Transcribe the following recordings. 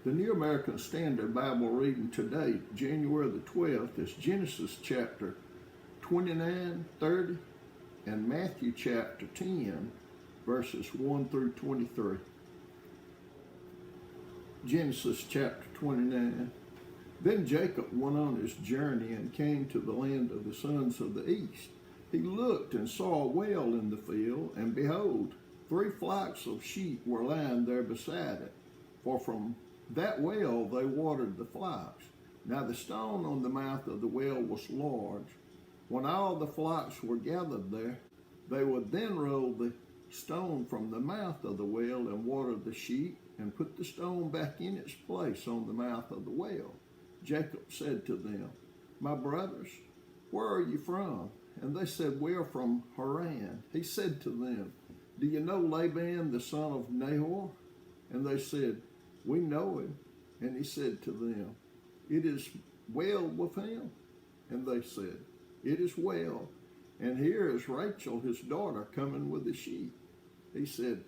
The New American Standard Bible reading today, January the 12th, is Genesis chapter 29, 30, and Matthew chapter 10, verses 1 through 23. Genesis chapter 29. Then Jacob went on his journey and came to the land of the sons of the east. He looked and saw a well in the field, and behold, 3 flocks of sheep were lying there beside it. For from that well they watered the flocks. Now the stone on the mouth of the well was large. When all the flocks were gathered there, they would then roll the stone from the mouth of the well and water the sheep, and put the stone back in its place on the mouth of the well. Jacob said to them, "My brothers, where are you from?" And they said, "We are from Haran." He said to them, "Do you know Laban the son of Nahor?" And they said, "We know him." And he said to them, "It is well with him?" And they said, "It is well. And here is Rachel, his daughter, coming with the sheep." He said,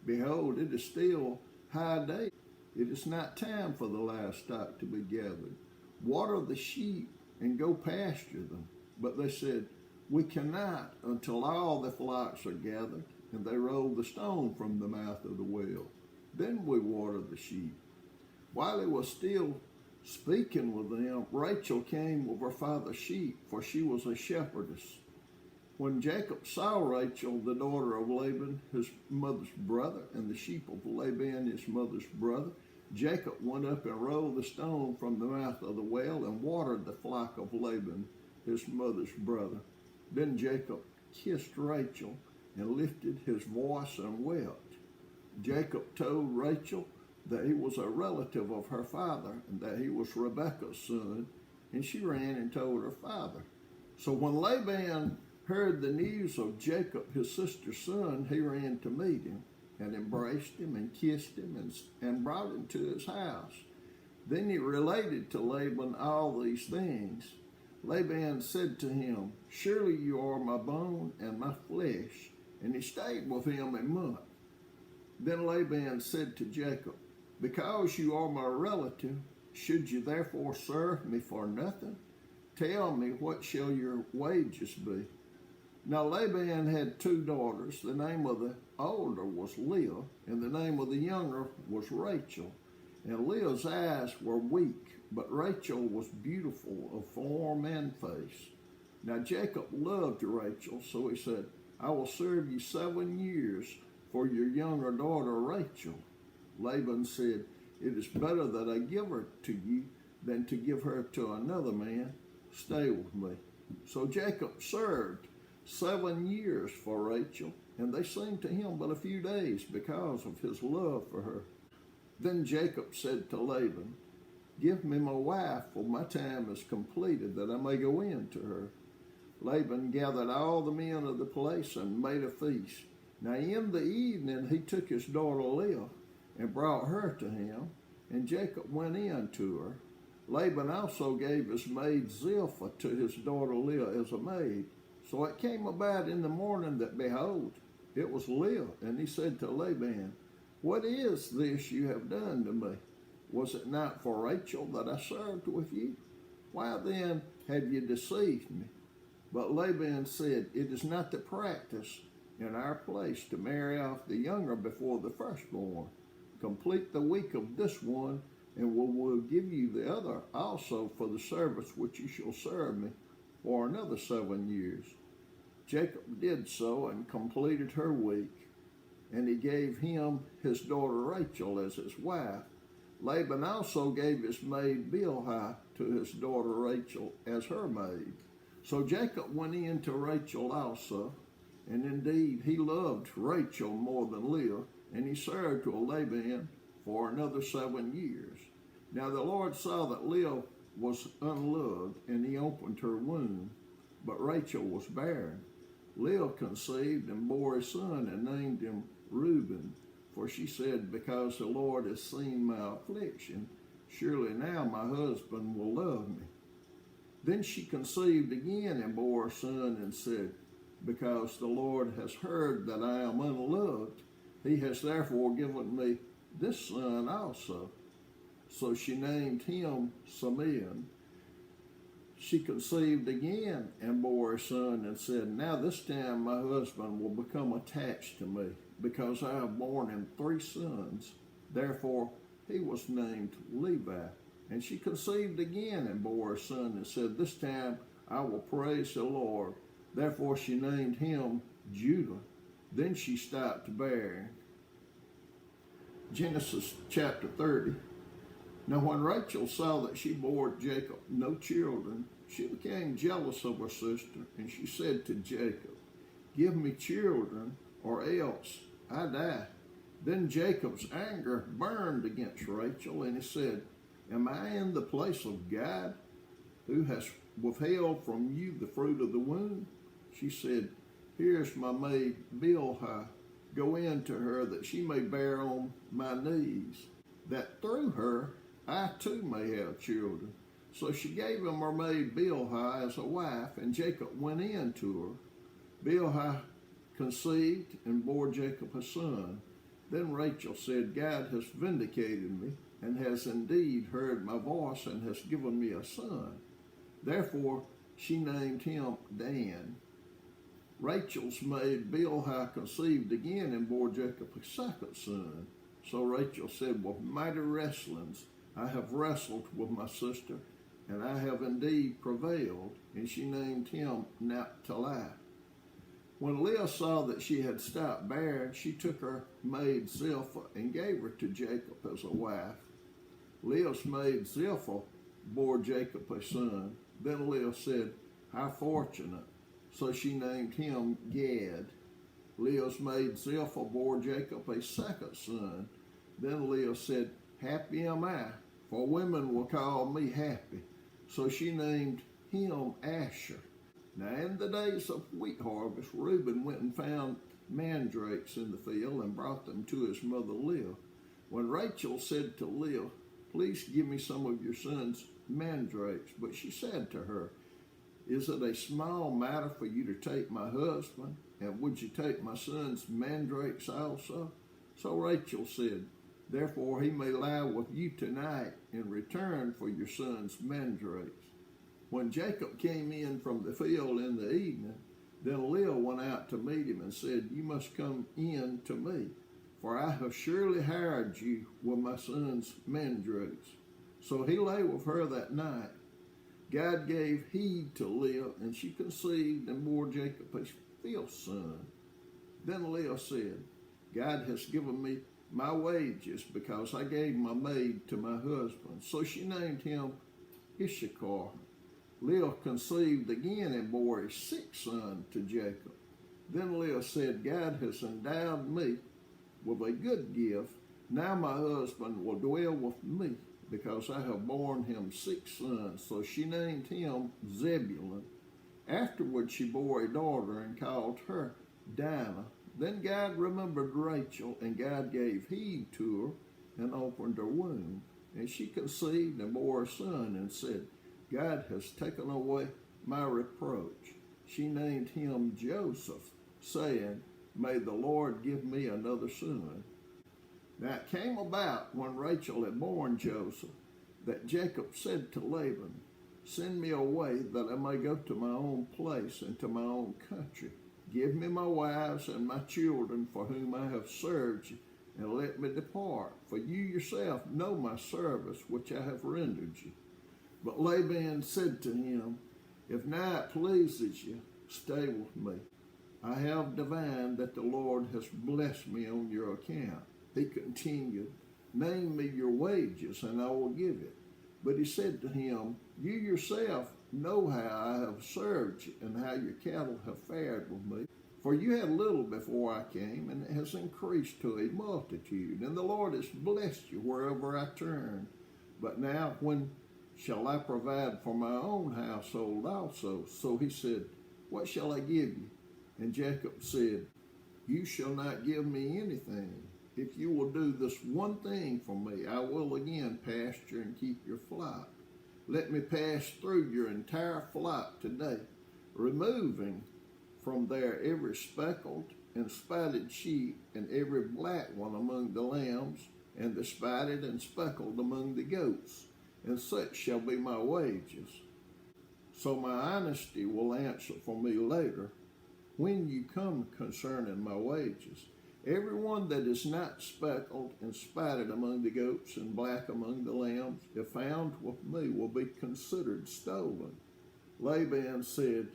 "Behold, it is still high day. It is not time for the livestock to be gathered. Water the sheep and go pasture them." But they said, "We cannot until all the flocks are gathered." And they rolled the stone from the mouth of the well. Then we water the sheep. While he was still speaking with them, Rachel came with her father's sheep, for she was a shepherdess. When Jacob saw Rachel, the daughter of Laban, his mother's brother, and the sheep of Laban, his mother's brother, Jacob went up and rolled the stone from the mouth of the well and watered the flock of Laban, his mother's brother. Then Jacob kissed Rachel and lifted his voice and wept. Jacob told Rachel that he was a relative of her father and that he was Rebekah's son, and she ran and told her father. So when Laban heard the news of Jacob, his sister's son, he ran to meet him and embraced him and kissed him and brought him to his house. Then he related to Laban all these things. Laban said to him, "Surely you are my bone and my flesh." And he stayed with him a month. Then Laban said to Jacob, "Because you are my relative, should you therefore serve me for nothing? Tell me, what shall your wages be?" Now Laban had 2 daughters. The name of the older was Leah, and the name of the younger was Rachel. And Leah's eyes were weak, but Rachel was beautiful of form and face. Now Jacob loved Rachel, so he said, "I will serve you 7 years for your younger daughter Rachel." Laban said, "It is better that I give her to you than to give her to another man. Stay with me." So Jacob served 7 years for Rachel, and they seemed to him but a few days because of his love for her. Then Jacob said to Laban, "Give me my wife, for my time is completed, that I may go in to her." Laban gathered all the men of the place and made a feast. Now in the evening he took his daughter Leah and brought her to him, and Jacob went in to her. Laban also gave his maid Zilpah to his daughter Leah as a maid. So it came about in the morning that, behold, it was Leah, and he said to Laban, "What is this you have done to me? Was it not for Rachel that I served with you? Why then have you deceived me?" But Laban said, "It is not the practice in our place to marry off the younger before the firstborn. Complete the week of this one, and we will give you the other also for the service which you shall serve me for another 7 years." Jacob did so and completed her week, and he gave him his daughter Rachel as his wife. Laban also gave his maid Bilhah to his daughter Rachel as her maid. So Jacob went in to Rachel also, and indeed he loved Rachel more than Leah, and he served to Laban for another 7 years. Now the Lord saw that Leah was unloved, and he opened her womb, but Rachel was barren. Leah conceived and bore a son and named him Reuben, for she said, "Because the Lord has seen my affliction, surely now my husband will love me." Then she conceived again and bore a son and said, "Because the Lord has heard that I am unloved, he has therefore given me this son also." So she named him Simeon. She conceived again and bore a son and said, now this time my husband will become attached to me, because I have borne him 3 sons. Therefore he was named Levi. And she conceived again and bore a son and said, this time I will praise the Lord. Therefore she named him Judah. Then she stopped bearing. Genesis chapter 30. Now when Rachel saw that she bore Jacob no children, she became jealous of her sister, and she said to Jacob, give me children, or else I die. Then Jacob's anger burned against Rachel, and he said, am I in the place of God, who has withheld from you the fruit of the womb? She said, here's my maid Bilhah. Go in to her, that she may bear on my knees, that through her I too may have children. So she gave him her maid Bilhah as a wife, and Jacob went in to her. Bilhah conceived and bore Jacob a son. Then Rachel said, God has vindicated me, and has indeed heard my voice, and has given me a son. Therefore she named him Dan. Rachel's maid Bilhah conceived again and bore Jacob a second son. So Rachel said, with mighty wrestlings I have wrestled with my sister, and I have indeed prevailed. And she named him Naphtali. When Leah saw that she had stopped bearing, she took her maid Zilpah and gave her to Jacob as a wife. Leah's maid Zilpah bore Jacob a son. Then Leah said, how fortunate. So she named him Gad. Leah's maid Zilpah bore Jacob a second son. Then Leah said, happy am I, for women will call me happy. So she named him Asher. Now in the days of wheat harvest, Reuben went and found mandrakes in the field and brought them to his mother Leah. When Rachel said to Leah, please give me some of your son's mandrakes, but she said to her, is it a small matter for you to take my husband? And would you take my son's mandrakes also? So Rachel said, therefore he may lie with you tonight in return for your son's mandrakes. When Jacob came in from the field in the evening, then Leah went out to meet him and said, you must come in to me, for I have surely hired you with my son's mandrakes. So he lay with her that night. God gave heed to Leah, and she conceived and bore Jacob a fifth son. Then Leah said, God has given me my wages, because I gave my maid to my husband. So she named him Issachar. Leah conceived again and bore a sixth son to Jacob. Then Leah said, God has endowed me with a good gift. Now my husband will dwell with me, because I have borne him 6 sons. So she named him Zebulun. Afterward she bore a daughter and called her Dinah. Then God remembered Rachel, and God gave heed to her and opened her womb. And she conceived and bore a son and said, God has taken away my reproach. She named him Joseph, saying, may the Lord give me another son. Now it came about, when Rachel had borne Joseph, that Jacob said to Laban, send me away, that I may go to my own place and to my own country. Give me my wives and my children, for whom I have served you, and let me depart. For you yourself know my service, which I have rendered you. But Laban said to him, if now it pleases you, stay with me. I have divined that the Lord has blessed me on your account. He continued, name me your wages, and I will give it. But he said to him, you yourself know how I have served you, and how your cattle have fared with me. For you had little before I came, and it has increased to a multitude, and the Lord has blessed you wherever I turn. But now when shall I provide for my own household also? So he said, what shall I give you? And Jacob said, you shall not give me anything. If you will do this one thing for me, I will again pasture and keep your flock. Let me pass through your entire flock today, removing from there every speckled and spotted sheep and every black one among the lambs, and the spotted and speckled among the goats, and such shall be my wages. So my honesty will answer for me later, when you come concerning my wages. Every one that is not speckled and spotted among the goats and black among the lambs, if found with me, will be considered stolen. Laban said,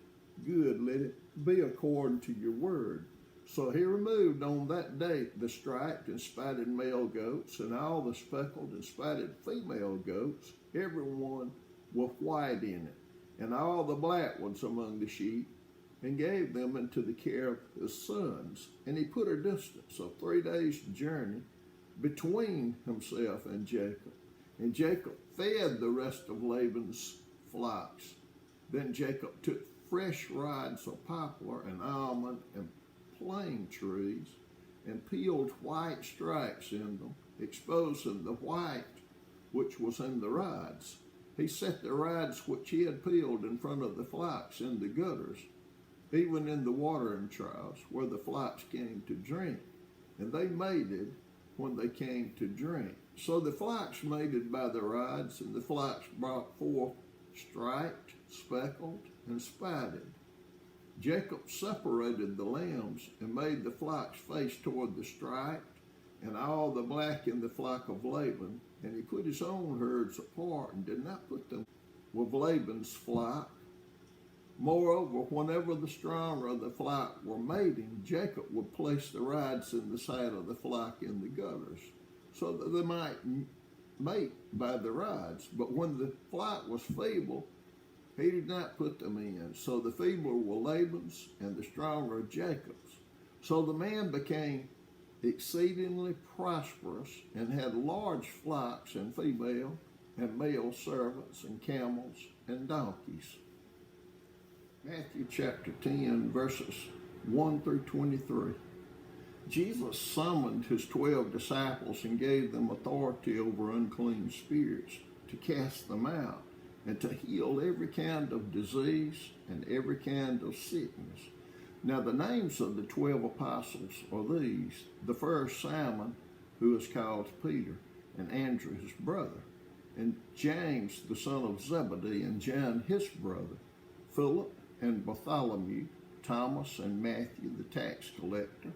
Good, let it be according to your word. So he removed on that date the striped and spotted male goats and all the speckled and spotted female goats, every one with white in it, and all the black ones among the sheep, and gave them into the care of his sons. And he put a distance of 3 days' journey between himself and Jacob. And Jacob fed the rest of Laban's flocks. Then Jacob took fresh rods of poplar and almond and plane trees, and peeled white stripes in them, exposing the white which was in the rods. He set the rods which he had peeled in front of the flocks in the gutters, even in the watering troughs where the flocks came to drink, and they mated when they came to drink. So the flocks mated by the rods, and the flocks brought forth striped, speckled, and spotted. Jacob separated the lambs and made the flocks face toward the striped, and all the black in the flock of Laban, and he put his own herds apart and did not put them with Laban's flock. Moreover, whenever the stronger of the flock were mating, Jacob would place the rods in the side of the flock in the gutters, so that they might mate by the rods. But when the flock was feeble, he did not put them in. So the feebler were Laban's, and the stronger Jacob's. So the man became exceedingly prosperous, and had large flocks and female and male servants, and camels and donkeys. Matthew chapter 10, verses 1 through 23. Jesus summoned his 12 disciples and gave them authority over unclean spirits to cast them out and to heal every kind of disease and every kind of sickness. Now the names of the 12 apostles are these: the first, Simon, who is called Peter, and Andrew his brother, and James the son of Zebedee, and John his brother, Philip and Bartholomew, Thomas and Matthew the tax collector,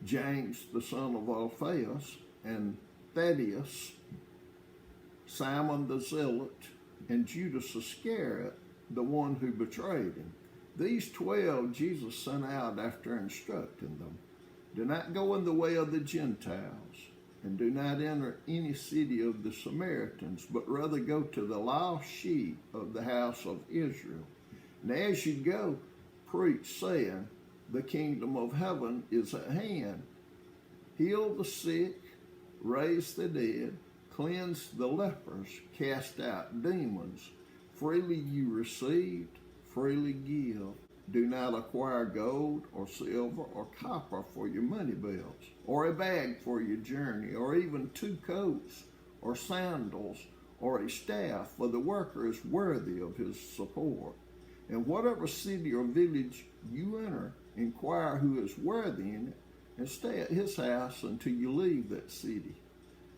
James the son of Alphaeus, and Thaddeus, Simon the Zealot, and Judas Iscariot, the one who betrayed him. These 12 Jesus sent out after instructing them, Do not go in the way of the Gentiles, and do not enter any city of the Samaritans, but rather go to the lost sheep of the house of Israel. And as you go, preach, saying, The kingdom of heaven is at hand. Heal the sick, raise the dead, cleanse the lepers, cast out demons. Freely you received, freely give. Do not acquire gold or silver or copper for your money belts, or a bag for your journey, or even 2 coats, or sandals, or a staff, for the worker is worthy of his support. And whatever city or village you enter, inquire who is worthy in it, and stay at his house until you leave that city.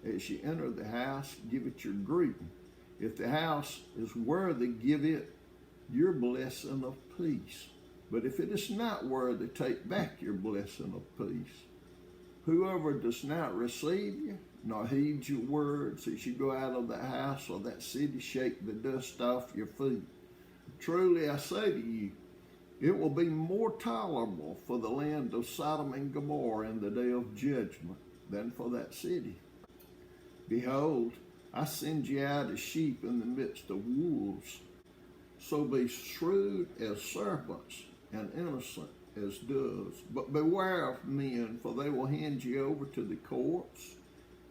As you enter the house, give it your greeting. If the house is worthy, give it your blessing of peace. But if it is not worthy, take back your blessing of peace. Whoever does not receive you, nor heed your words as you go out of the house or that city, shake the dust off your feet. Truly I say to you, it will be more tolerable for the land of Sodom and Gomorrah in the day of judgment than for that city. Behold, I send you out as sheep in the midst of wolves. So be shrewd as serpents and innocent as doves. But beware of men, for they will hand you over to the courts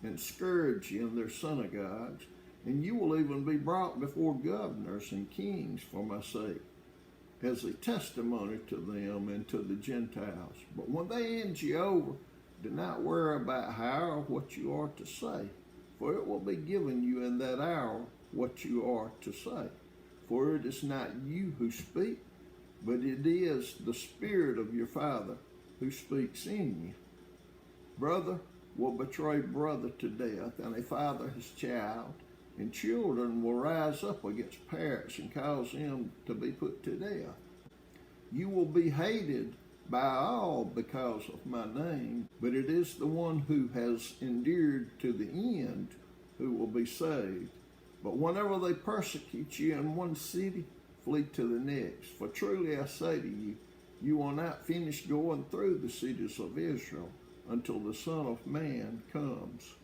and scourge you in their synagogues, and you will even be brought before governors and kings for my sake, as a testimony to them and to the Gentiles. But when they hand you over, do not worry about how or what you are to say, for it will be given you in that hour what you are to say. For it is not you who speak, but it is the Spirit of your Father who speaks in you. Brother, will betray brother to death, and a father his child, and children will rise up against parents and cause them to be put to death. You will be hated by all because of my name, but it is the one who has endured to the end who will be saved. But whenever they persecute you in one city, flee to the next. For truly I say to you, you will not finish going through the cities of Israel until the Son of Man comes.